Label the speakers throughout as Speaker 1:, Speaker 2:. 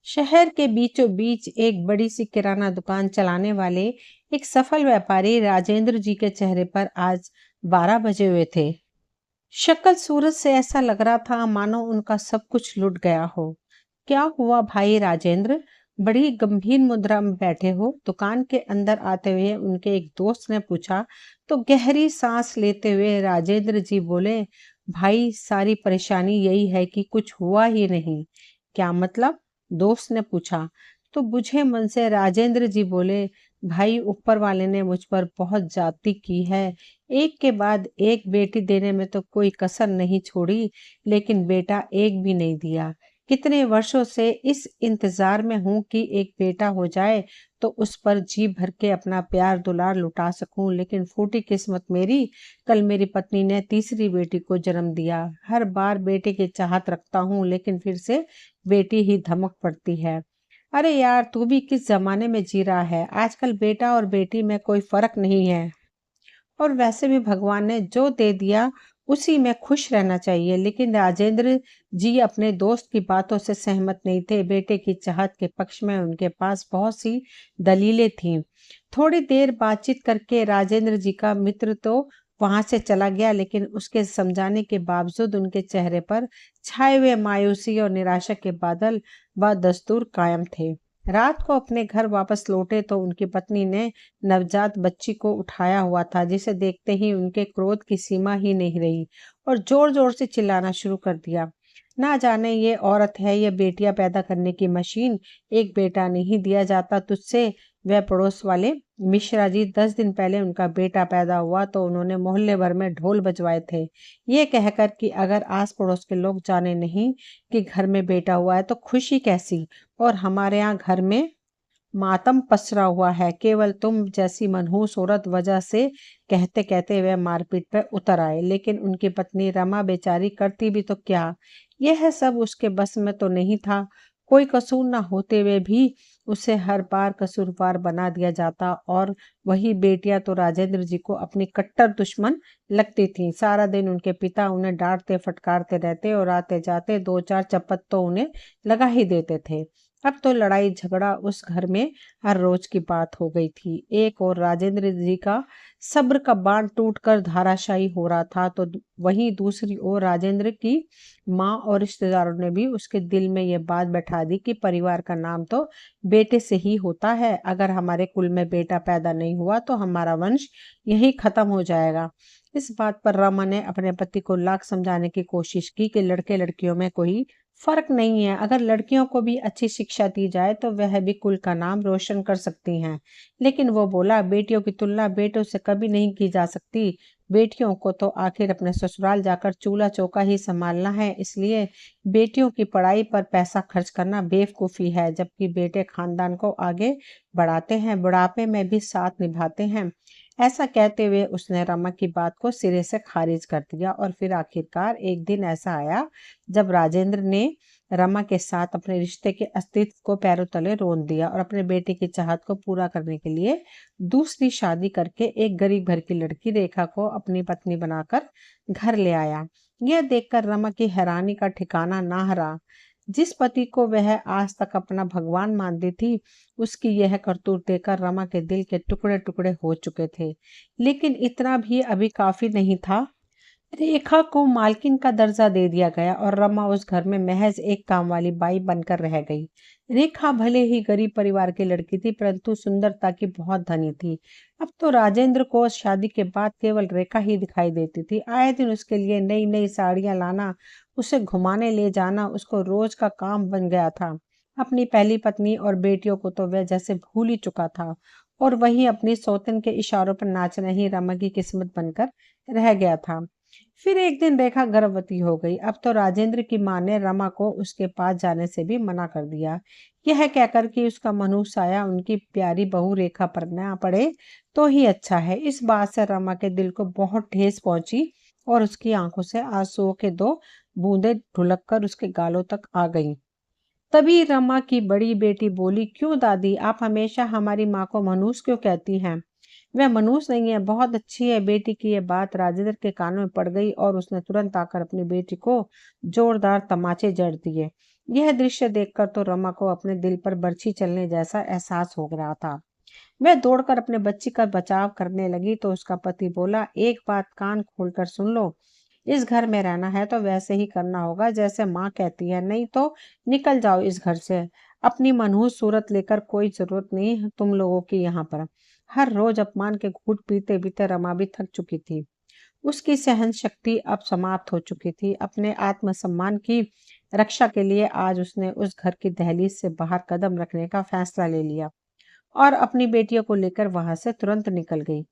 Speaker 1: शहर के बीचों बीच एक बड़ी सी किराना दुकान चलाने वाले एक सफल व्यापारी राजेंद्र जी के चेहरे पर आज 12 बजे हुए थे। शक्ल सूरत से ऐसा लग रहा था मानो उनका सब कुछ लुट गया हो। क्या हुआ भाई राजेंद्र? बड़ी गंभीर मुद्रा में बैठे हो? दुकान के अंदर आते हुए उनके एक दोस्त ने पूछा। तो गहरी सांस लेते हुए राजेंद्र जी बोले, भाई सारी परेशानी यही है कि कुछ हुआ ही नहीं। क्या मतलब? दोस्त ने पूछा। तो बुझे मन से राजेंद्र जी बोले, भाई ऊपर वाले ने मुझ पर बहुत ज्यादती की है। एक के बाद एक बेटी देने में तो कोई कसर नहीं छोड़ी, लेकिन बेटा एक भी नहीं दिया। कितने वर्षों से इस इंतजार में हूं कि एक बेटा हो जाए तो उस पर जी भर के अपना प्यार दुलार लुटा सकूं, लेकिन फूटी किस्मत मेरी। कल मेरी पत्नी ने तीसरी बेटी को जन्म दिया। हर बार बेटे की चाहत रखता हूं, लेकिन फिर से बेटी ही धमक पड़ती है। अरे यार, तू भी किस जमाने में जी रहा है? आजकल बेटा और बेटी में कोई फर्क नहीं है। और वैसे भी भगवान ने जो दे दिया उसी में खुश रहना चाहिए। लेकिन राजेंद्र जी अपने दोस्त की बातों से सहमत नहीं थे। बेटे की चाहत के पक्ष में उनके पास बहुत सी दलीलें थीं। थोड़ी देर बातचीत करके राजेंद्र जी का मित्र तो वहां से चला गया, लेकिन उसके समझाने के बावजूद उनके चेहरे पर छाए हुए मायूसी और निराशा के बादल बदस्तूर कायम थे। रात को अपने घर वापस लौटे तो उनकी पत्नी ने नवजात बच्ची को उठाया हुआ था, जिसे देखते ही उनके क्रोध की सीमा ही नहीं रही और जोर जोर से चिल्लाना शुरू कर दिया। ना जाने ये औरत है या बेटियां पैदा करने की मशीन। एक बेटा नहीं दिया जाता तुझसे? वह पड़ोस वाले मिश्रा जी, 10 दिन पहले उनका बेटा पैदा हुआ तो उन्होंने मोहल्ले भर में ढोल बजवाए थे, ये कहकर कि अगर आस पड़ोस के लोग जाने नहीं कि घर में बेटा हुआ है तो खुशी कैसी। और हमारे यहाँ घर में मातम पसरा हुआ है, केवल तुम जैसी मनहूस औरत वजह से। कहते कहते वह मारपीट पर उतर आए, लेकिन उनकी पत्नी रमा बेचारी करती भी तो क्या। यह सब उसके बस में तो नहीं था। कोई कसूर न होते हुए भी उसे हर बार कसूरवार बना दिया जाता, और वही बेटियां तो राजेंद्र जी को अपनी कट्टर दुश्मन लगती थीं। सारा दिन उनके पिता उन्हें डांटते फटकारते रहते और आते जाते दो चार चप्पत तो उन्हें लगा ही देते थे। अब तो लड़ाई झगड़ा उस घर में हर रोज की बात हो गई थी। एक और राजेंद्र जी का सब्र का बांध टूटकर धाराशायी हो रहा था, तो वहीं दूसरी ओर राजेंद्र की माँ और रिश्तेदारों ने भी उसके दिल में यह बात बैठा दी कि परिवार का नाम तो बेटे से ही होता है। अगर हमारे कुल में बेटा पैदा नहीं हुआ तो हमारा वंश यही खत्म हो जाएगा। इस बात पर रमा ने अपने पति को लाख समझाने की कोशिश की कि लड़के लड़कियों में कोई फर्क नहीं है। अगर लड़कियों को भी अच्छी शिक्षा दी जाए तो वह भी कुल का नाम रोशन कर सकती हैं। लेकिन वो बोला, बेटियों की तुलना बेटों से कभी नहीं की जा सकती। बेटियों को तो आखिर अपने ससुराल जाकर चूल्हा चौका ही संभालना है, इसलिए बेटियों की पढ़ाई पर पैसा खर्च करना बेवकूफ़ी है, जबकि बेटे खानदान को आगे बढ़ाते हैं, बुढ़ापे में भी साथ निभाते हैं। ऐसा कहते हुए उसने रमा की बात को सिरे से खारिज कर दिया। और फिर आखिरकार एक दिन ऐसा आया जब राजेंद्र ने रमा के साथ अपने रिश्ते के अस्तित्व को पैरों तले रोन दिया और अपने बेटे की चाहत को पूरा करने के लिए दूसरी शादी करके एक गरीब घर की लड़की रेखा को अपनी पत्नी बनाकर घर ले आया। यह देखकर रमा की हैरानी का ठिकाना ना रहा। जिस पति को वह आज तक अपना भगवान मानती थी, उसकी यह करतूत देखकर रमा के दिल के टुकड़े टुकड़े हो चुके थे। लेकिन इतना भी अभी काफी नहीं था। रेखा को मालकिन का दर्जा दे दिया गया और रमा उस घर में महज एक काम वाली बाई बनकर रह गई। रेखा भले ही गरीब परिवार की लड़की थी, परंतु सुंदरता की बहुत धनी थी। अब तो राजेंद्र को शादी के बाद केवल रेखा ही दिखाई देती थी। आए दिन उसके लिए नई नई साड़ियां लाना, उसे घुमाने ले जाना उसको रोज का काम बन गया था। अपनी पहली पत्नी और बेटियों को तो वह जैसे भूल ही चुका था, और वही अपनी सौतन के इशारों पर नाचना ही रमा की किस्मत बनकर रह गया था। फिर एक दिन रेखा गर्भवती हो गई। अब तो राजेंद्र की मां ने रमा को उसके पास जाने से भी मना कर दिया, यह कहकर कि उसका मनहूस साया उनकी प्यारी बहू रेखा पर ना पड़े तो ही अच्छा है। इस बात से रमा के दिल को बहुत ठेस पहुंची और उसकी आंखों से आंसुओं के दो बूंदें ढुलक कर उसके गालों तक आ गईं। तभी रमा की बड़ी बेटी बोली, क्यों दादी, आप हमेशा हमारी माँ को मनहूस क्यों कहती हैं? वह मनहूस नहीं है, बहुत अच्छी है। बेटी की यह बात राजेंद्र के कानों में पड़ गई और उसने तुरंत आकर अपनी बेटी को जोरदार तमाचे जड़ दिए। यह दृश्य देखकर तो रमा को अपने दिल पर बर्छी चलने जैसा एहसास हो रहा था। वह दौड़कर अपने बच्ची का बचाव करने लगी तो उसका पति बोला, एक बात कान खोलकर सुन लो, इस घर में रहना है तो वैसे ही करना होगा जैसे माँ कहती है, नहीं तो निकल जाओ इस घर से। अपनी मनहूस सूरत लेकर कोई जरूरत नहीं है तुम लोगों की यहाँ पर। हर रोज अपमान के घूंट पीते पीते रमा भी थक चुकी थी। उसकी सहन शक्ति अब समाप्त हो चुकी थी। अपने आत्मसम्मान की रक्षा के लिए आज उसने उस घर की दहलीज से बाहर कदम रखने का फैसला ले लिया और अपनी बेटियों को लेकर वहां से तुरंत निकल गई।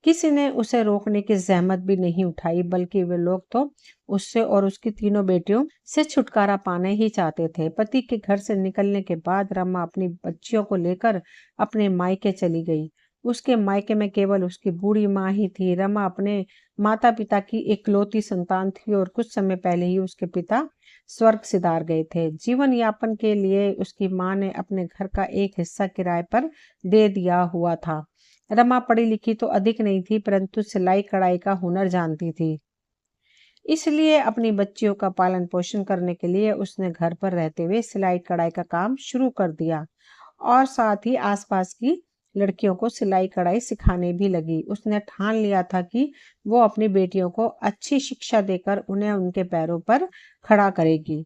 Speaker 1: किसी ने उसे रोकने की जहमत भी नहीं उठाई, बल्कि वे लोग तो उससे और उसकी तीनों बेटियों से छुटकारा पाने ही चाहते थे। पति के घर से निकलने के बाद रमा अपनी बच्चियों को लेकर अपने मायके चली गई। उसके मायके में केवल उसकी बूढ़ी माँ ही थी। रमा अपने माता पिता की इकलौती संतान थी और कुछ समय पहले ही उसके पिता स्वर्ग सिधार गए थे। जीवन यापन के लिए उसकी माँ ने अपने घर का एक हिस्सा किराए पर दे दिया हुआ था। रमा पढ़ी लिखी तो अधिक नहीं थी, परंतु सिलाई कढ़ाई का हुनर जानती थी। इसलिए अपनी बच्चियों का पालन पोषण करने के लिए उसने घर पर रहते हुए सिलाई कढ़ाई का काम शुरू कर दिया और साथ ही आसपास की लड़कियों को सिलाई कढ़ाई सिखाने भी लगी। उसने ठान लिया था कि वो अपनी बेटियों को अच्छी शिक्षा देकर उन्हें उनके पैरों पर खड़ा करेगी।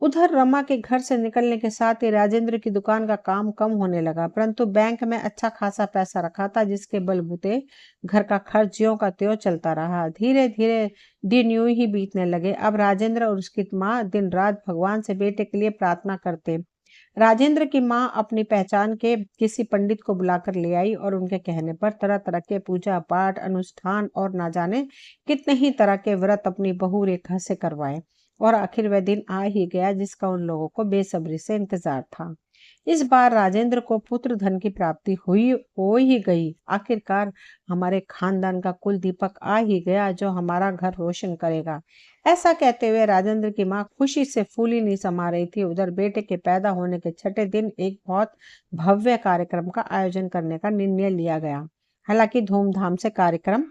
Speaker 1: उधर रमा के घर से निकलने के साथ ही राजेंद्र की दुकान का काम कम होने लगा, परंतु बैंक में अच्छा खासा पैसा रखा था जिसके बलबूते घर का खर्च ज्यों का त्यों चलता रहा। धीरे धीरे दिन यूं ही बीतने लगे। अब राजेंद्र और उसकी माँ दिन रात भगवान से बेटे के लिए प्रार्थना करते। राजेंद्र की माँ अपनी पहचान के किसी पंडित को बुलाकर ले आई और उनके कहने पर तरह तरह के पूजा पाठ अनुष्ठान और ना जाने कितने ही तरह के व्रत अपनी बहू रेखा से करवाए और आखिर वह दिन आ ही गया जिसका उन लोगों को बेसब्री से इंतजार था। इस बार राजेंद्र को पुत्र धन की प्राप्ति हुई हो ही गई। आखिरकार हमारे खानदान का कुल दीपक आ ही गया जो हमारा घर रोशन करेगा। ऐसा कहते हुए राजेंद्र की माँ खुशी से फूली नहीं समा रही थी। उधर बेटे के पैदा होने के छठे दिन एक बहुत भव्य कार्यक्रम का आयोजन करने का निर्णय लिया गया। हालांकि धूमधाम से कार्यक्रम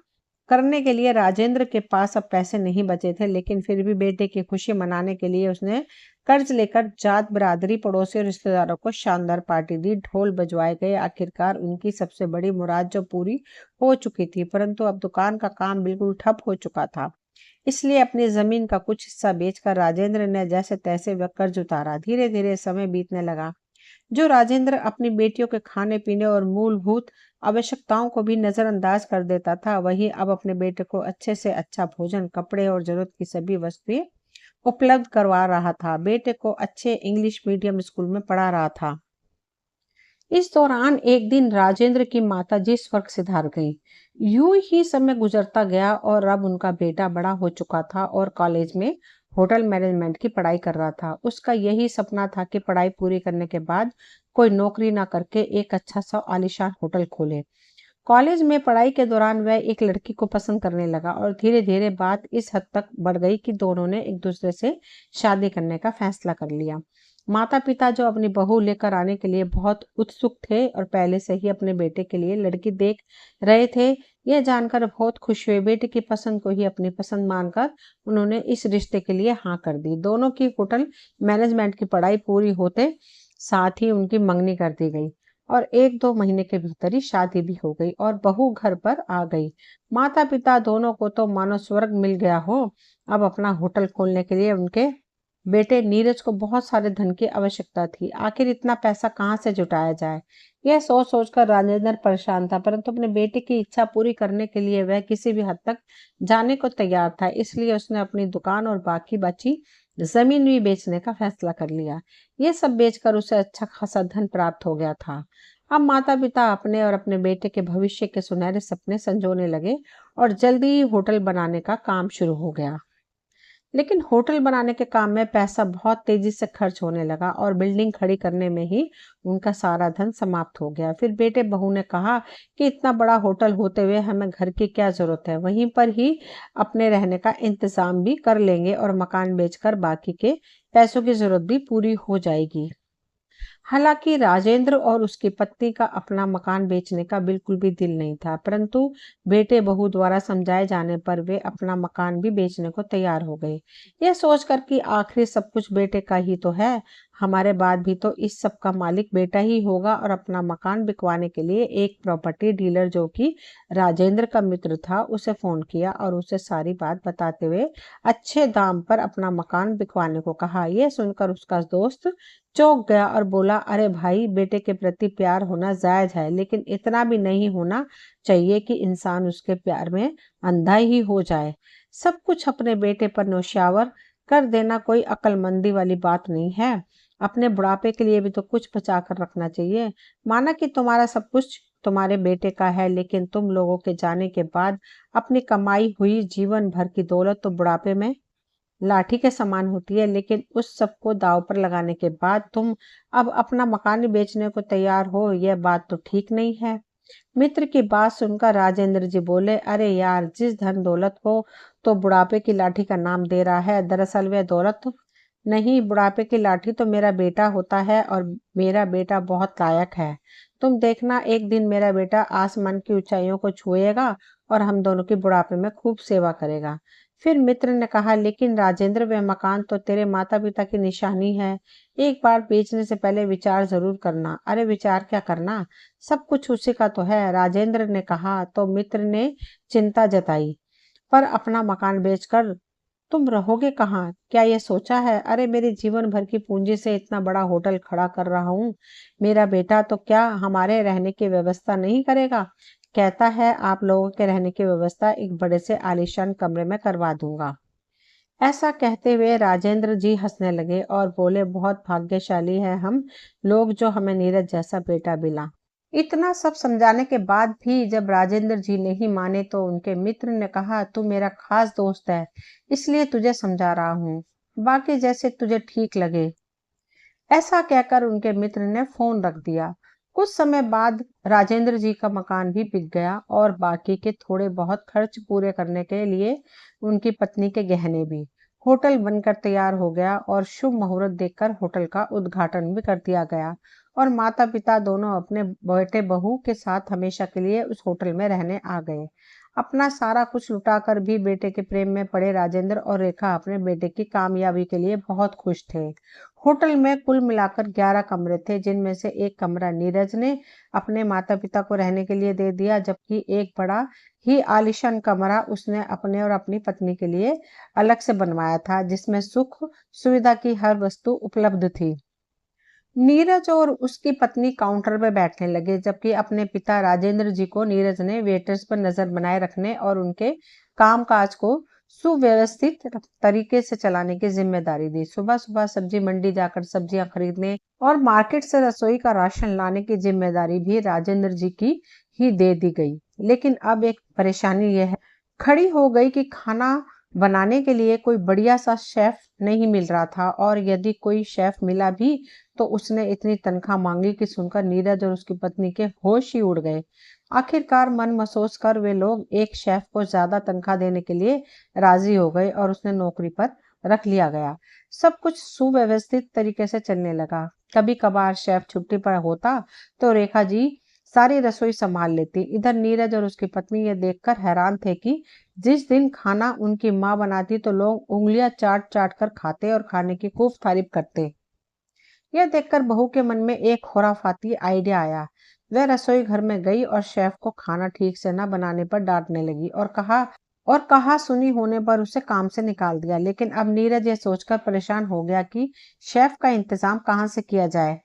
Speaker 1: करने के लिए राजेंद्र के पास अब पैसे नहीं बचे थे, लेकिन फिर भी बेटे की खुशी मनाने के लिए उसने कर्ज लेकर जात बिरादरी पड़ोसी और रिश्तेदारों को शानदार पार्टी दी। ढोल बजवाए गए। आखिरकार उनकी सबसे बड़ी मुराद जो पूरी हो चुकी थी, परंतु अब दुकान का काम बिल्कुल ठप हो चुका था। इसलिए अपनी जमीन का कुछ हिस्सा बेचकर राजेंद्र ने जैसे तैसे वह कर्ज उतारा। धीरे धीरे समय बीतने लगा। जो राजेंद्र अपनी बेटियों के खाने पीने और मूलभूत आवश्यकताओं को भी नजरअंदाज कर देता था, वही अब अपने बेटे को अच्छे से अच्छा भोजन, कपड़े और जरूरत की सभी वस्तुएं उपलब्ध करवा रहा था। बेटे को अच्छे इंग्लिश मीडियम स्कूल में पढ़ा रहा था। इस दौरान एक दिन राजेंद्र की माताजी स्वर्ग सिधार गई। यूं ही समय गुजरता गया और अब उनका बेटा बड़ा हो चुका था और कॉलेज में होटल मैनेजमेंट की पढ़ाई कर रहा था। उसका यही सपना था कि पढ़ाई पूरी करने के बाद कोई नौकरी ना करके एक अच्छा सा आलीशान होटल खोले। कॉलेज में पढ़ाई के दौरान वह एक लड़की को पसंद करने लगा और धीरे धीरे बात इस हद तक बढ़ गई कि दोनों ने एक दूसरे से शादी करने का फैसला कर लिया। माता पिता जो अपनी बहू लेकर आने के लिए बहुत उत्सुक थे और पहले से ही अपने बेटे के लिए लड़की देख रहे थे, यह जानकर बहुत खुश हुए। बेटे की पसंद को ही अपनी पसंद मानकर उन्होंने इस रिश्ते के लिए हाँ कर दी। दोनों की होटल मैनेजमेंट की पढ़ाई पूरी होते साथ ही उनकी मंगनी कर दी गई और 1-2 महीने के भीतर ही शादी भी हो गई और बहू घर पर आ गई। माता पिता दोनों को तो मानो स्वर्ग मिल गया हो। अब अपना होटल खोलने के लिए उनके बेटे नीरज को बहुत सारे धन की आवश्यकता थी। आखिर इतना पैसा कहाँ से जुटाया जाए, यह सोच सोचकर राजेंद्र परेशान था, परंतु अपने बेटे की इच्छा पूरी करने के लिए वह किसी भी हद तक जाने को तैयार था। इसलिए उसने अपनी दुकान और बाकी बची जमीन भी बेचने का फैसला कर लिया। ये सब बेचकर उसे अच्छा खासा धन प्राप्त हो गया था। अब माता पिता अपने और अपने बेटे के भविष्य के सुनहरे सपने संजोने लगे और जल्दी ही होटल बनाने का काम शुरू हो गया। लेकिन होटल बनाने के काम में पैसा बहुत तेजी से खर्च होने लगा और बिल्डिंग खड़ी करने में ही उनका सारा धन समाप्त हो गया। फिर बेटे बहू ने कहा कि इतना बड़ा होटल होते हुए हमें घर की क्या जरूरत है, वहीं पर ही अपने रहने का इंतजाम भी कर लेंगे और मकान बेचकर बाकी के पैसों की जरूरत भी पूरी हो जाएगी। हालांकि राजेंद्र और उसकी पत्नी का अपना मकान बेचने का बिल्कुल भी दिल नहीं था, परंतु बेटे बहू द्वारा समझाए जाने पर वे अपना मकान भी बेचने को तैयार हो गए। यह सोचकर कि आखिर सब कुछ बेटे का ही तो है, हमारे बाद भी तो इस सब का मालिक बेटा ही होगा। और अपना मकान बिकवाने के लिए एक प्रॉपर्टी डीलर जो कि राजेंद्र का मित्र था उसे फोन किया और उसे सारी बात बताते हुए अच्छे दाम पर अपना मकान बिकवाने को कहा। यह सुनकर उसका दोस्त चौंक गया और बोला, अरे भाई, बेटे के प्रति प्यार होना जायज है, लेकिन इतना भी नहीं होना चाहिए कि इंसान उसके प्यार में अंधा ही हो जाए। सब कुछ अपने बेटे पर न्योछावर कर देना कोई अक्लमंदी वाली बात नहीं है। अपने बुढ़ापे के लिए भी तो कुछ बचा कर रखना चाहिए। माना कि तुम्हारा सब कुछ तुम्हारे बेटे का है, लेकिन तुम लोगों के जाने के बाद अपनी कमाई हुई जीवन भर की दौलत तो बुढ़ापे में लाठी के समान होती है। लेकिन उस सब को दांव पर लगाने के बाद तुम अब अपना मकान बेचने को तैयार हो, यह बात तो ठीक नहीं है। मित्र की बात सुनकर राजेंद्र जी बोले, अरे यार, जिस धन दौलत को तो बुढ़ापे की लाठी का नाम दे रहा है, दरअसल वह दौलत नहीं, बुढ़ापे की लाठी तो मेरा बेटा होता है, और मेरा बेटा बहुत लायक है। तुम देखना, एक दिन मेरा बेटा आसमान की ऊंचाइयों को छुएगा और हम दोनों की बुढ़ापे में खूब सेवा करेगा। फिर मित्र ने कहा, लेकिन राजेंद्र, वह मकान तो तेरे माता पिता की निशानी है, एक बार बेचने से पहले विचार जरूर करना। अरे विचार क्या करना, सब कुछ उसी का तो है, राजेंद्र ने कहा। तो मित्र ने चिंता जताई, पर अपना मकान बेचकर तुम रहोगे कहाँ, क्या ये सोचा है? अरे मेरे जीवन भर की पूंजी से इतना बड़ा होटल खड़ा कर रहा हूँ, मेरा बेटा तो क्या हमारे रहने की व्यवस्था नहीं करेगा? कहता है आप लोगों के रहने की व्यवस्था एक बड़े से आलीशान कमरे में करवा दूंगा। ऐसा कहते हुए राजेंद्र जी हंसने लगे और बोले, बहुत भाग्यशाली है हम लोग जो हमें नीरज जैसा बेटा मिला। इतना सब समझाने के बाद भी जब राजेंद्र जी नहीं माने तो उनके मित्र ने कहा, तू मेरा खास दोस्त है, इसलिए तुझे समझा रहा हूँ, बाकी जैसे तुझे ठीक लगे। ऐसा कहकर उनके मित्र ने फोन रख दिया। कुछ समय बाद राजेंद्र जी का मकान भी बिक गया और बाकी के थोड़े बहुत खर्च पूरे करने के लिए उनकी पत्नी के गहने भी। होटल बनकर तैयार हो गया और शुभ मुहूर्त देखकर होटल का उद्घाटन भी कर दिया गया, और माता पिता दोनों अपने बेटे बहू के साथ हमेशा के लिए उस होटल में रहने आ गए। अपना सारा कुछ लुटाकर भी बेटे के प्रेम में पड़े राजेंद्र और रेखा अपने बेटे की कामयाबी के लिए बहुत खुश थे। होटल में कुल मिलाकर 11 कमरे थे, जिनमें से एक कमरा नीरज ने अपने माता पिता को रहने के लिए दे दिया, जबकि एक बड़ा ही आलीशान कमरा उसने अपने और अपनी पत्नी के लिए अलग से बनवाया था, जिसमें सुख सुविधा की हर वस्तु उपलब्ध थी। नीरज और उसकी पत्नी काउंटर पर बैठने लगे, जबकि अपने पिता राजेंद्र जी को नीरज ने वेटर्स पर नजर बनाए रखने और उनके कामकाज को सुव्यवस्थित तरीके से चलाने की जिम्मेदारी दी। सुबह सुबह सब्जी मंडी जाकर सब्जियां खरीदने और मार्केट से रसोई का राशन लाने की जिम्मेदारी भी राजेंद्र जी की ही दे दी गई। लेकिन अब एक परेशानी यह खड़ी हो गई कि खाना बनाने के लिए कोई बढ़िया सा शेफ नहीं मिल रहा था, और यदि कोई शेफ मिला भी तो उसने इतनी तनख्वाह मांगी कि सुनकर नीरज और उसकी पत्नी के होश ही उड़ गए। आखिरकार मन महसूस कर वे लोग एक शेफ को ज्यादा तनख्वाह देने के लिए राजी हो गए और उसने नौकरी पर रख लिया गया। सब कुछ सुव्यवस्थित तरीके से चलने लगा। कभी कभार शेफ छुट्टी पर होता तो रेखा जी सारी रसोई संभाल लेती। इधर नीरज और उसकी पत्नी ये देखकर हैरान थे कि जिस दिन खाना उनकी माँ बनाती तो लोग उंगलियां चाट चाट कर खाते और खाने की खूब तारीफ करते। यह देखकर बहू के मन में एक खुराफाती आइडिया आया। वह रसोई घर में गई और शेफ को खाना ठीक से न बनाने पर डांटने लगी और कहा सुनी होने पर उसे काम से निकाल दिया। लेकिन अब नीरज ये सोचकर परेशान हो गया कि शेफ का इंतजाम कहाँ से किया जाए।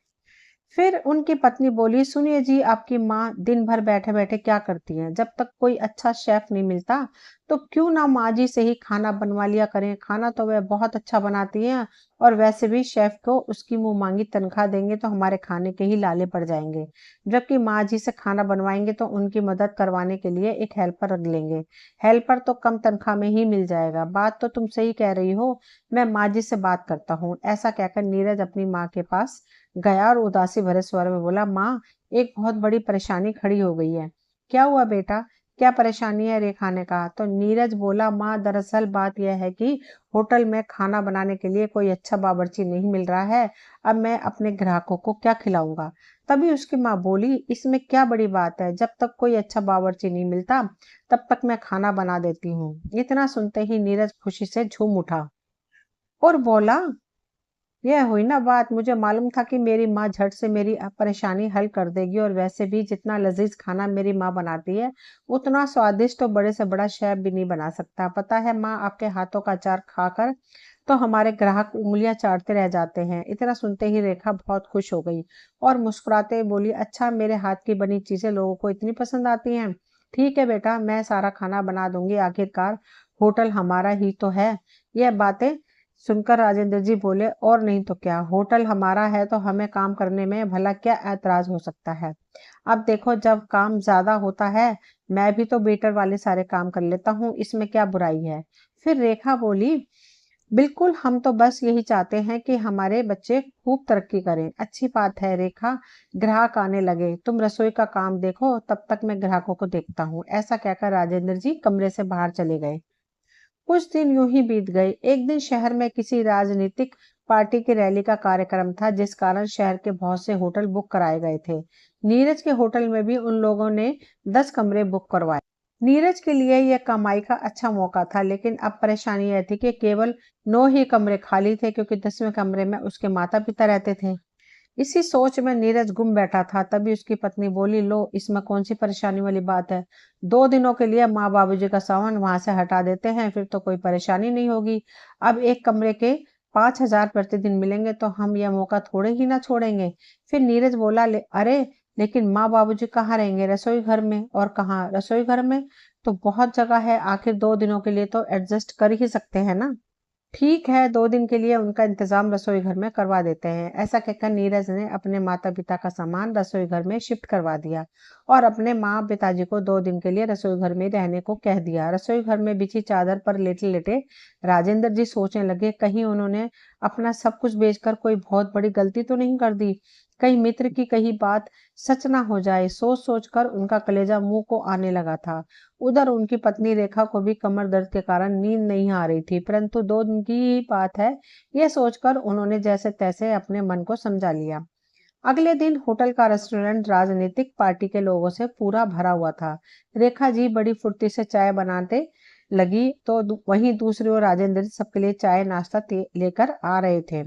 Speaker 1: फिर उनकी पत्नी बोली, सुनिए जी, आपकी माँ दिन भर बैठे बैठे क्या करती हैं? जब तक कोई अच्छा शेफ नहीं मिलता तो क्यों ना माँ जी से ही खाना बनवा लिया करें, खाना तो वह बहुत अच्छा बनाती हैं, और वैसे भी शेफ को उसकी मुंह मांगी तनख्वाह देंगे तो हमारे खाने के ही लाले पड़ जाएंगे, जबकि माँ जी से खाना बनवाएंगे तो उनकी मदद करवाने के लिए एक हेल्पर रख लेंगे, हेल्पर तो कम तनख्वाह में ही मिल जाएगा। बात तो तुम सही कह रही हो, मैं माँ जी से बात करता हूँ। ऐसा कहकर नीरज अपनी माँ के पास गया और उदासी भरे स्वर में बोला, माँ, एक बहुत बड़ी परेशानी खड़ी हो गई है। क्या हुआ बेटा, क्या परेशानी है? रेखा ने कहा। तो नीरज बोला, माँ दरअसल बात यह है कि होटल में खाना बनाने के लिए कोई अच्छा बावर्ची नहीं मिल रहा है। अब मैं अपने ग्राहकों को क्या खिलाऊंगा? तभी उसकी माँ बोली, इसमें क्या बड़ी बात है, जब तक कोई अच्छा बावर्ची नहीं मिलता तब तक मैं खाना बना देती हूँ। इतना सुनते ही नीरज खुशी से झूम उठा और बोला, यह हुई ना बात। मुझे मालूम था कि मेरी माँ झट से मेरी परेशानी हल कर देगी, और वैसे भी जितना लजीज खाना मेरी माँ बनाती है उतना स्वादिष्ट और बड़े से बड़ा शेफ भी नहीं बना सकता। पता है माँ, आपके हाथों का अचार खाकर तो हमारे ग्राहक उंगलियां चाटते रह जाते हैं। इतना सुनते ही रेखा बहुत खुश हो गई और मुस्कुराते हुए बोली, अच्छा, मेरे हाथ की बनी चीजें लोगों को इतनी पसंद आती हैं। ठीक है बेटा, मैं सारा खाना बना दूंगी, आखिरकार होटल हमारा ही तो है। यह बातें सुनकर राजेंद्र जी बोले, और नहीं तो क्या, होटल हमारा है तो हमें काम करने में भला क्या ऐतराज हो सकता है। अब देखो, जब काम ज्यादा होता है मैं भी तो वेटर वाले सारे काम कर लेता हूँ, इसमें क्या बुराई है? फिर रेखा बोली, बिल्कुल, हम तो बस यही चाहते हैं कि हमारे बच्चे खूब तरक्की करें। अच्छी बात है रेखा, ग्राहक आने लगे, तुम रसोई का काम देखो, तब तक मैं ग्राहकों को देखता हूँ। ऐसा कहकर राजेंद्र जी कमरे से बाहर चले गए। कुछ दिन यूं ही बीत गए। एक दिन शहर में किसी राजनीतिक पार्टी की रैली का कार्यक्रम था, जिस कारण शहर के बहुत से होटल बुक कराए गए थे। नीरज के होटल में भी उन लोगों ने 10 कमरे बुक करवाए। नीरज के लिए यह कमाई का अच्छा मौका था, लेकिन अब परेशानी यह थी कि केवल 9 ही कमरे खाली थे, क्योंकि 10वें कमरे में उसके माता पिता रहते थे। इसी सोच में नीरज गुम बैठा था। तभी उसकी पत्नी बोली, लो, इसमें कौन सी परेशानी वाली बात है? 2 दिनों के लिए माँ बाबूजी का सामान वहां से हटा देते हैं, फिर तो कोई परेशानी नहीं होगी। अब एक कमरे के 5,000 प्रतिदिन मिलेंगे तो हम यह मौका थोड़े ही ना छोड़ेंगे। फिर नीरज बोला, अरे, लेकिन माँ बाबूजी कहाँ रहेंगे? रसोई घर में। और कहाँ? रसोई घर में तो बहुत जगह है, आखिर 2 दिनों के लिए तो एडजस्ट कर ही सकते हैं ना। ठीक है, 2 दिन के लिए उनका इंतजाम रसोई घर में करवा देते हैं। ऐसा कहकर नीरज ने अपने माता पिता का सामान रसोई घर में शिफ्ट करवा दिया और अपने माँ पिताजी को 2 दिन के लिए रसोई घर में रहने को कह दिया। रसोई घर में बिछी चादर पर लेटे लेटे राजेंद्र जी सोचने लगे, कहीं उन्होंने अपना सब कुछ बेचकर कोई बहुत बड़ी गलती तो नहीं कर दी। कहीं मित्र की कही बात सच ना हो जाए। सोच सोच कर उनका कलेजा मुंह को आने लगा था। उधर उनकी पत्नी रेखा को भी कमर दर्द के कारण नींद नहीं आ रही थी, परंतु 2 दिन की ही बात है, यह सोचकर उन्होंने जैसे तैसे अपने मन को समझा लिया। अगले दिन होटल का रेस्टोरेंट राजनीतिक पार्टी के लोगों से पूरा भरा हुआ था। रेखा जी बड़ी फुर्ती से चाय बनाते लगी, तो वहीं दूसरी ओर राजेंद्र जी सबके लिए चाय नाश्ता लेकर आ रहे थे।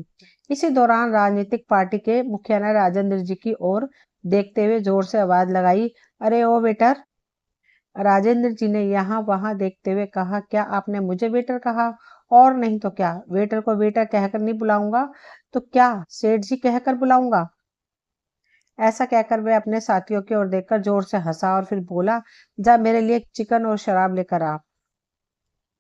Speaker 1: इसी दौरान राजनीतिक पार्टी के मुखिया ने राजेंद्र जी की ओर देखते हुए जोर से आवाज लगाई, अरे ओ वेटर! राजेंद्र जी ने यहाँ वहां देखते हुए कहा, क्या आपने मुझे वेटर कहा? और नहीं तो क्या, वेटर को वेटर कहकर नहीं बुलाऊंगा तो क्या सेठ जी कहकर बुलाऊंगा? ऐसा कहकर वह अपने साथियों की ओर देखकर जोर से हंसा और फिर बोला, जा मेरे लिए चिकन और शराब लेकर आ।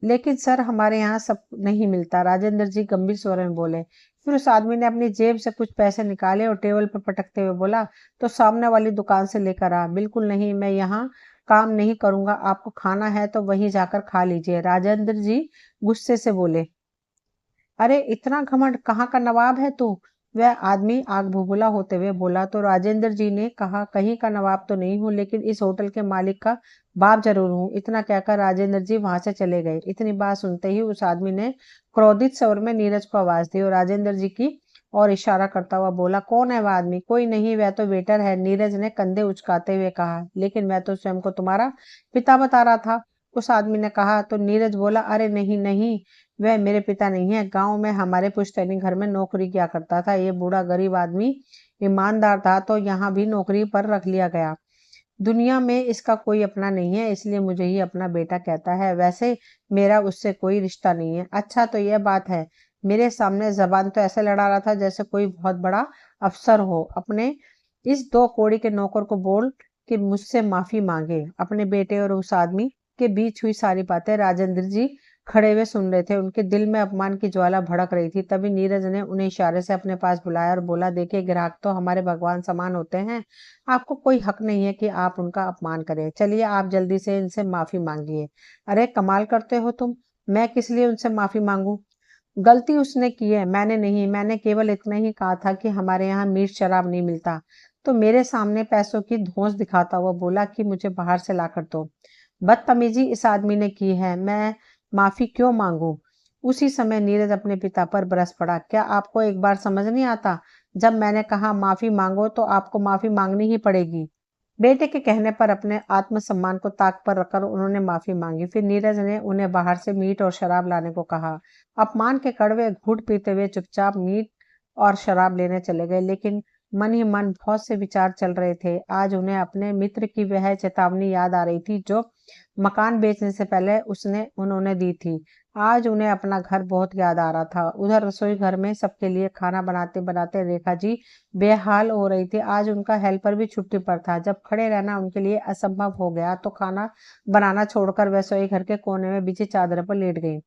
Speaker 1: लेकिन सर, हमारे यहाँ सब नहीं मिलता, राजेंद्र जी गंभीर स्वर में बोले। फिर उस आदमी ने अपनी जेब से कुछ पैसे निकाले और टेबल पर पटकते हुए बोला, तो सामने वाली दुकान से लेकर आ। बिल्कुल नहीं, मैं यहाँ काम नहीं करूंगा, आपको खाना है तो वहीं जाकर खा लीजिए, राजेंद्र जी गुस्से से बोले। अरे, इतना घमंड, कहाँ का नवाब है तू? वह आदमी आग भुभुला होते हुए बोला। तो राजेंद्र जी ने कहा, कहीं का नवाब तो नहीं हूँ, लेकिन इस होटल के मालिक का बाप जरूर हूँ। इतना कहकर राजेंद्र जी वहां से चले गए। इतनी बात सुनते ही उस आदमी ने क्रोधित स्वर में नीरज को आवाज दी और राजेंद्र जी की और इशारा करता हुआ बोला, कौन है वह आदमी? कोई नहीं, वह तो वेटर है, नीरज ने कंधे उचकाते हुए कहा। लेकिन मैं तो स्वयं को तुम्हारा पिता बता रहा था, उस आदमी ने कहा। तो नीरज बोला, अरे नहीं नहीं, वह मेरे पिता नहीं है। गांव में हमारे पुश्तैनी घर में नौकरी किया करता था। ये बूढ़ा गरीब आदमी ईमानदार था तो यहाँ भी नौकरी पर रख लिया गया। दुनिया में इसका कोई अपना नहीं है, इसलिए मुझे ही अपना बेटा कहता है। वैसे मेरा उससे कोई रिश्ता नहीं है। अच्छा, तो यह बात है। मेरे सामने जबान तो ऐसे लड़ा रहा था जैसे कोई बहुत बड़ा अफसर हो। अपने इस 2 कौड़ी के नौकर को बोल कि मुझसे माफी मांगे। अपने बेटे और उस आदमी के बीच हुई सारी बातें राजेंद्र जी खड़े हुए सुन रहे थे। उनके दिल में अपमान की ज्वाला भड़क रही थी। तभी नीरज ने उन्हें इशारे से अपने पास बुलाया और बोला, देखिए, ग्राहक तो हमारे भगवान समान होते हैं, आपको कोई हक नहीं है कि आप उनका अपमान करें। चलिए, आप जल्दी से इनसे माफी मांगिए। अरे, कमाल करते हो तुम, मैं किस लिए उनसे माफी मांगू? गलती उसने की है, मैंने नहीं। मैंने केवल इतना ही कहा था कि हमारे यहाँ मीठ शराब नहीं मिलता। तो मेरे सामने पैसों की धौंस दिखाता हुआ बोला कि मुझे बाहर से ला कर दो। बदतमीजी इस आदमी ने की है, मैं माफी क्यों मांगू। उसी समय नीरज अपने पिता पर बरस पड़ा। क्या आपको एक बार समझ नहीं आता? जब मैंने कहा माफी मांगो तो आपको माफी मांगनी ही पड़ेगी। बेटे के कहने पर अपने आत्मसम्मान को ताक पर रखकर उन्होंने माफी मांगी। फिर नीरज ने उन्हें बाहर से मीट और शराब लाने को कहा। अपमान के कड़वे घूंट पीते हुए चुपचाप मीट और शराब लेने चले गए, लेकिन मन ही मन बहुत से विचार चल रहे थे। आज उन्हें अपने मित्र की वह चेतावनी याद आ रही थी जो मकान बेचने से पहले उसने उन्होंने दी थी। आज उन्हें अपना घर बहुत याद आ रहा था। उधर रसोई घर में सबके लिए खाना बनाते बनाते रेखा जी बेहाल हो रही थी। आज उनका हेल्पर भी छुट्टी पर था। जब खड़े रहना उनके लिए असंभव हो गया तो खाना बनाना छोड़कर वह रसोई घर के कोने में बिछी चादर पर लेट गई।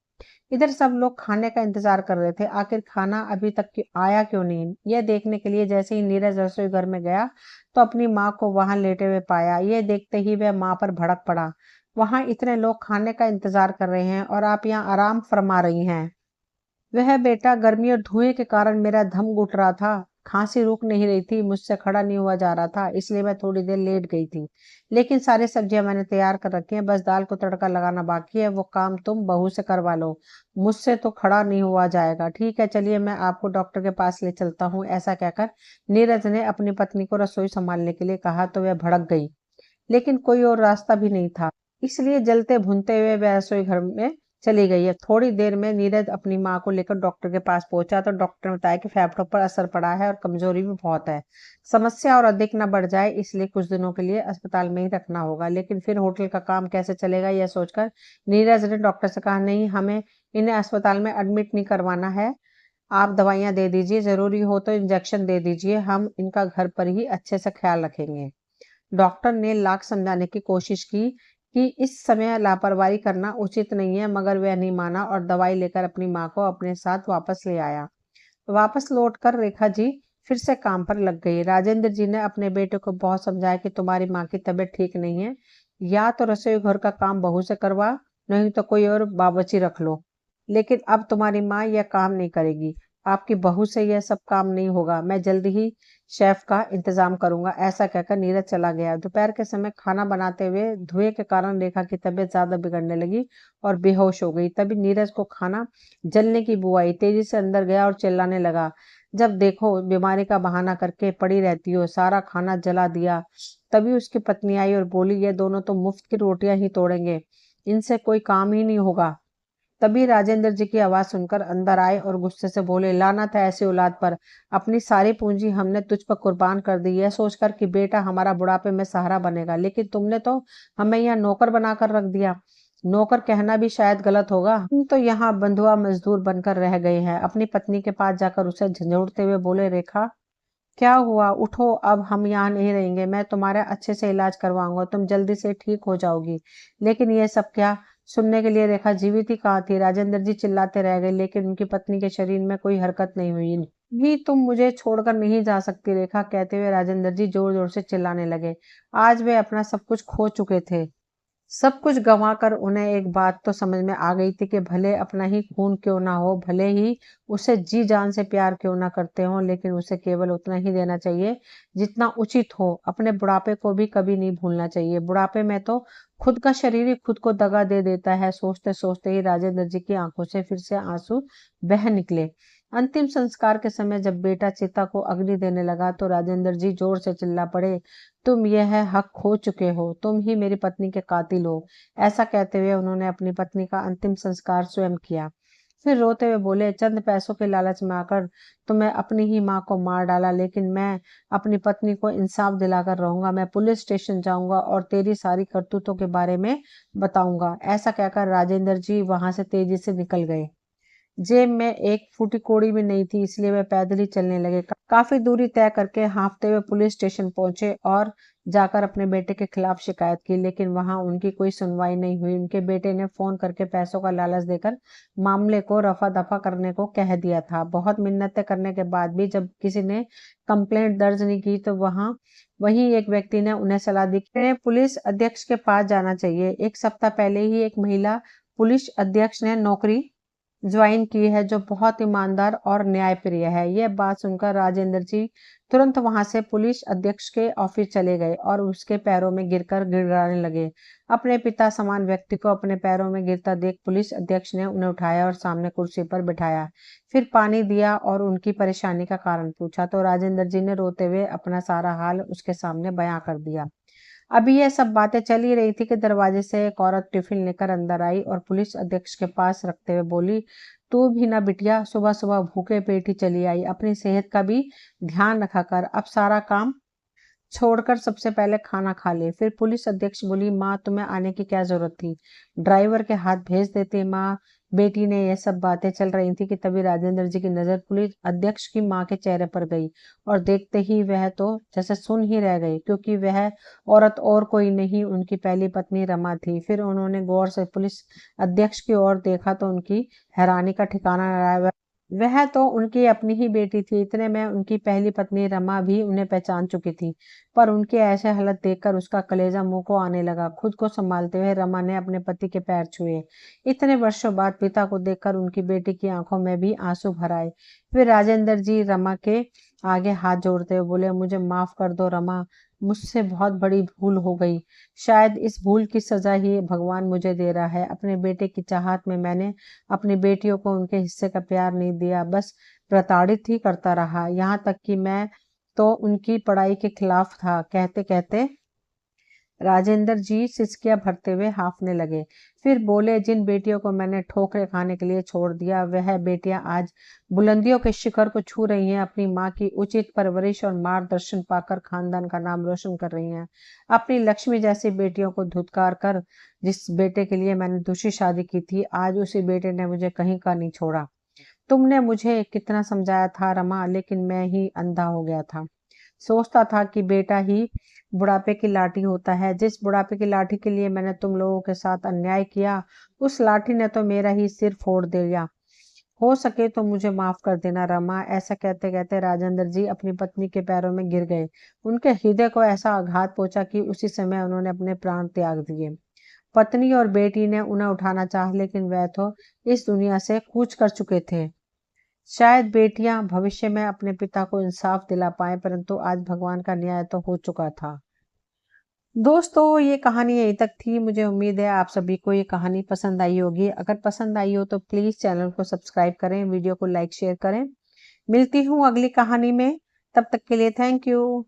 Speaker 1: इधर सब लोग खाने का इंतजार कर रहे थे। आखिर खाना अभी तक आया क्यों नहीं, यह देखने के लिए जैसे ही नीरज रसोई घर में गया तो अपनी माँ को वहां लेटे हुए पाया। यह देखते ही वह माँ पर भड़क पड़ा। वहां इतने लोग खाने का इंतजार कर रहे हैं और आप यहाँ आराम फरमा रही हैं। वह बेटा, गर्मी और धुएं के कारण मेरा दम घुट रहा था, खांसी रुक नहीं रही थी, मुझसे खड़ा नहीं हुआ जा रहा था, इसलिए मैं थोड़ी देर लेट गई थी। लेकिन सारी सब्जियां मैंने तैयार कर रखी हैं, बस दाल को तड़का लगाना बाकी है। वो काम तुम बहू से करवा लो, मुझसे तो खड़ा नहीं हुआ जाएगा। ठीक है, चलिए मैं आपको डॉक्टर के पास ले चलता हूँ। ऐसा कहकर नीरज ने अपनी पत्नी को रसोई संभालने के लिए कहा तो वह भड़क गई। लेकिन कोई और रास्ता भी नहीं था, इसलिए जलते भुनते हुए वह रसोई घर में चली गई है। थोड़ी देर में नीरज अपनी माँ को लेकर डॉक्टर के पास पहुंचा तो डॉक्टर ने बताया कि फेफड़ों पर असर पड़ा है और कमजोरी भी बहुत है। समस्या और अधिक न बढ़ जाए इसलिए कुछ दिनों के लिए अस्पताल में ही रखना होगा। लेकिन फिर होटल का काम कैसे चलेगा, यह सोचकर नीरज ने डॉक्टर से कहा, नहीं, हमें इन्हें अस्पताल में एडमिट नहीं करवाना है। आप दवाइयाँ दे दीजिए, जरूरी हो तो इंजेक्शन दे दीजिए, हम इनका घर पर ही अच्छे से ख्याल रखेंगे। डॉक्टर ने लाख समझाने की कोशिश की कि इस समय लापरवाही करना उचित नहीं है, मगर वह नहीं माना और दवाई लेकर अपनी माँ को अपने साथ वापस ले आया। वापस लौटकर रेखा जी फिर से काम पर लग गई। राजेंद्र जी ने अपने बेटे को बहुत समझाया कि तुम्हारी माँ की तबीयत ठीक नहीं है, या तो रसोई घर का काम बहू से करवा, नहीं तो कोई और बावर्ची रख लो। लेकिन अब तुम्हारी माँ यह काम नहीं करेगी, आपकी बहू से यह सब काम नहीं होगा। मैं जल्दी ही शेफ का इंतजाम करूंगा। ऐसा कहकर नीरज चला गया। दोपहर के समय खाना बनाते हुए धुएं के कारण रेखा की तबीयत ज्यादा बिगड़ने लगी और बेहोश हो गई। तभी नीरज को खाना जलने की बू आई। तेजी से अंदर गया और चिल्लाने लगा, जब देखो बीमारी का बहाना करके पड़ी रहती हो, सारा खाना जला दिया। तभी उसकी पत्नी आई और बोली, ये दोनों तो मुफ्त की रोटियां ही तोड़ेंगे, इनसे कोई काम ही नहीं होगा। तभी राजेंद्र जी की आवाज सुनकर अंदर आए और गुस्से से बोले, लानत है ऐसी औलाद पर, अपनी सारी पूंजी हमने तुझ पर कुर्बान कर दी है सोचकर कि बेटा हमारा बुढ़ापे में सहारा बनेगा, लेकिन तुमने तो हमें यहाँ नौकर बनाकर रख दिया। नौकर कहना भी शायद गलत होगा, तुम तो यहाँ बंधुआ मजदूर बनकर रह गए हैं। अपनी पत्नी के पास जाकर उसे झंझोड़ते हुए बोले, रेखा क्या हुआ, उठो, अब हम यहाँ नहीं रहेंगे, मैं तुम्हारा अच्छे से इलाज करवाऊंगा, तुम जल्दी से ठीक हो जाओगी। लेकिन ये सब क्या? सुनने के लिए रेखा जीवित ही कहाँ थी। राजेंद्र जी चिल्लाते रह गए, लेकिन उनकी पत्नी के शरीर में कोई हरकत नहीं हुई। भी तुम मुझे छोड़कर नहीं जा सकती रेखा, कहते हुए राजेंद्र जी जोर जोर से चिल्लाने लगे। आज वे अपना सब कुछ खो चुके थे। सब कुछ गंवाकर उन्हें एक बात तो समझ में आ गई थी कि भले अपना ही खून क्यों ना हो, भले ही उसे जी जान से प्यार क्यों ना करते हो, लेकिन उसे केवल उतना ही देना चाहिए जितना उचित हो। अपने बुढ़ापे को भी कभी नहीं भूलना चाहिए। बुढ़ापे में तो खुद का शरीर ही खुद को दगा दे देता है। सोचते सोचते ही राजेंद्र जी की आंखों से फिर से आंसू बह निकले। अंतिम संस्कार के समय जब बेटा चिता को अग्नि देने लगा तो राजेंद्र जी जोर से चिल्ला पड़े, तुम यह हक खो चुके हो, तुम ही मेरी पत्नी के कातिल हो। ऐसा कहते हुए उन्होंने अपनी पत्नी का अंतिम संस्कार स्वयं किया। फिर रोते हुए बोले, चंद पैसों के लालच में आकर तुम्हें अपनी ही माँ को मार डाला, लेकिन मैं अपनी पत्नी को इंसाफ दिलाकर रहूंगा। मैं पुलिस स्टेशन जाऊंगा और तेरी सारी करतूतों के बारे में बताऊंगा। ऐसा कहकर राजेंद्र जी वहां से तेजी से निकल गए। जेब में एक फूटी कौड़ी भी नहीं थी, इसलिए वे पैदल ही चलने लगे। काफी दूरी तय करके हाँफते हुए पुलिस स्टेशन पहुंचे और जाकर अपने बेटे के खिलाफ शिकायत की, लेकिन वहां उनकी कोई सुनवाई नहीं हुई। उनके बेटे ने फोन करके पैसों का लालच देकर मामले को रफा दफा करने को कह दिया था। बहुत मिन्नतें करने के बाद भी जब किसी ने कंप्लेंट दर्ज नहीं की तो वहीं एक व्यक्ति ने उन्हें सलाह दी कि उन्हें पुलिस अध्यक्ष के पास जाना चाहिए। एक सप्ताह पहले ही एक महिला पुलिस अध्यक्ष ने ज्वाइन की है जो बहुत ईमानदार और न्यायप्रिय है। यह बात सुनकर राजेंद्र जी तुरंत वहां से पुलिस अध्यक्ष के ऑफिस चले गए और उसके पैरों में गिरकर गिड़गिड़ाने लगे। अपने पिता समान व्यक्ति को अपने पैरों में गिरता देख पुलिस अध्यक्ष ने उन्हें उठाया और सामने कुर्सी पर बिठाया। फिर पानी दिया और उनकी परेशानी का कारण पूछा तो राजेंद्र जी ने रोते हुए अपना सारा हाल उसके सामने बयां कर दिया। अभी यह सब बातें चल ही रही थी कि दरवाजे से एक औरत टिफिन लेकर अंदर आई और पुलिस अध्यक्ष के पास रखते हुए बोली, तू भी ना बिटिया, सुबह सुबह भूखे पेट ही चली आई। अपनी सेहत का भी ध्यान रखा कर। अब सारा काम छोड़कर सबसे पहले खाना खा ले। फिर पुलिस अध्यक्ष बोली, माँ तुम्हें आने की क्या जरूरत थी, ड्राइवर के हाथ भेज देते। माँ बेटी ने यह सब बातें चल रही थी कि तभी राजेंद्र जी की नजर पुलिस अध्यक्ष की माँ के चेहरे पर गई और देखते ही वह तो जैसे सुन ही रह गई, क्योंकि वह औरत और कोई नहीं उनकी पहली पत्नी रमा थी। फिर उन्होंने गौर से पुलिस अध्यक्ष की ओर देखा तो उनकी हैरानी का ठिकाना न रहा। वह तो उनकी अपनी ही बेटी थी। इतने में उनकी पहली पत्नी रमा भी उन्हें पहचान चुकी थी, पर उनके ऐसे हालत देखकर उसका कलेजा मुंह को आने लगा। खुद को संभालते हुए रमा ने अपने पति के पैर छुए। इतने वर्षों बाद पिता को देखकर उनकी बेटी की आंखों में भी आंसू भर आए। फिर राजेंद्र जी रमा के आगे हाथ जोड़ते हुए बोले, मुझे माफ कर दो रमा, मुझसे बहुत बड़ी भूल हो गई। शायद इस भूल की सजा ही भगवान मुझे दे रहा है। अपने बेटे की चाहत में मैंने अपनी बेटियों को उनके हिस्से का प्यार नहीं दिया, बस प्रताड़ित ही करता रहा। यहाँ तक कि मैं तो उनकी पढ़ाई के खिलाफ था। कहते कहते राजेंद्र जी सिसकियां भरते हुए हांफने लगे। फिर बोले, जिन बेटियों को मैंने ठोकरें खाने के लिए छोड़ दिया, वह बेटियां आज बुलंदियों के शिखर को छू रही हैं। अपनी माँ की उचित परवरिश और मार्गदर्शन पाकर खानदान का नाम रोशन कर रही हैं। अपनी लक्ष्मी जैसी बेटियों को धुतकार कर जिस बेटे के लिए मैंने दूसरी शादी की थी, आज उसी बेटे ने मुझे कहीं का नहीं छोड़ा। तुमने मुझे कितना समझाया था रमा, लेकिन मैं ही अंधा हो गया था। सोचता था कि बेटा ही बुढ़ापे की लाठी होता है। जिस बुढ़ापे की लाठी के लिए मैंने तुम लोगों के साथ अन्याय किया, उस लाठी ने तो मेरा ही सिर फोड़ दिया। हो सके तो मुझे माफ कर देना रमा। ऐसा कहते कहते राजेंद्र जी अपनी पत्नी के पैरों में गिर गए। उनके हृदय को ऐसा आघात पहुंचा कि उसी समय उन्होंने अपने प्राण त्याग दिए। पत्नी और बेटी ने उन्हें उठाना चाहा, लेकिन वह तो इस दुनिया से कूच कर चुके थे। शायद बेटियां भविष्य में अपने पिता को इंसाफ दिला पाए, परंतु आज भगवान का न्याय तो हो चुका था। दोस्तों, ये कहानी यहीं तक थी। मुझे उम्मीद है आप सभी को ये कहानी पसंद आई होगी। अगर पसंद आई हो तो प्लीज चैनल को सब्सक्राइब करें, वीडियो को लाइक शेयर करें। मिलती हूँ अगली कहानी में। तब तक के लिए थैंक यू।